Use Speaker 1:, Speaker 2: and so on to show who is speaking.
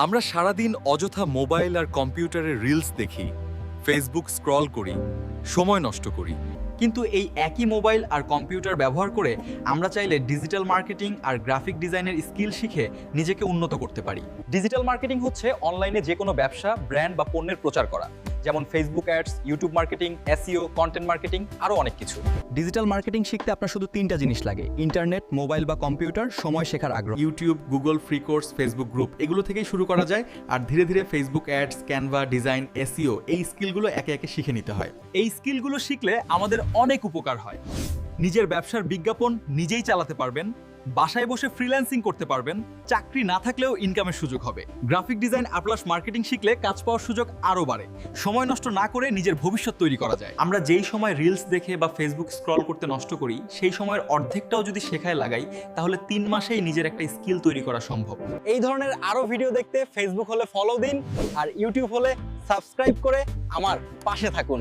Speaker 1: আমরা সারাদিন অযথা মোবাইল আর কম্পিউটারে রিলস দেখি, ফেসবুক স্ক্রল করি, সময় নষ্ট করি।
Speaker 2: কিন্তু এই একই মোবাইল আর কম্পিউটার ব্যবহার করে আমরা চাইলে ডিজিটাল মার্কেটিং আর গ্রাফিক ডিজাইনের স্কিল শিখে নিজেকে উন্নত করতে পারি। ডিজিটাল মার্কেটিং হচ্ছে অনলাইনে যে কোনো ব্যবসা, ব্র্যান্ড বা পণ্যের প্রচার করা, যেমন Facebook ads, YouTube marketing, SEO, content marketing, আরও অনেক কিছু। ডিজিটাল মার্কেটিং শিখতে আপনার শুধু 3টা জিনিস লাগে: ইন্টারনেট, মোবাইল বা কম্পিউটার, সময় শেখার আগ্রহ।
Speaker 3: YouTube, Google free course, Facebook group এগুলো থেকেই শুরু করা যায়। আর ধীরে ধীরে Facebook ads, Canva, design, SEO এই স্কিলগুলো একে একে শিখে নিতে হয়।
Speaker 2: এই স্কিলগুলো শিখলে আমাদের অনেক উপকার হয়। নিজের ব্যবসার বিজ্ঞাপন নিজেই চালাতে পারবেন, বাসায় বসে ফ্রিল্যান্সিং করতে পারবেন, চাকরি না থাকলেও ইনকামের সুযোগ হবে। গ্রাফিক ডিজাইন আর প্লাস মার্কেটিং শিখলে কাজ পাওয়ার সুযোগ আরও বাড়ে। সময় নষ্ট না করে নিজের ভবিষ্যৎ তৈরি করা যায়। আমরা যেই সময় রিলস দেখে বা ফেসবুক স্ক্রল করতে নষ্ট করি, সেই সময়ের অর্ধেকটাও যদি শেখায় লাগাই, তাহলে 3 মাসেই নিজের একটা স্কিল তৈরি করা সম্ভব। এই ধরনের আরও ভিডিও দেখতে ফেসবুক হলে ফলো দিন, আর ইউটিউব হলে সাবস্ক্রাইব করে আমার পাশে থাকুন।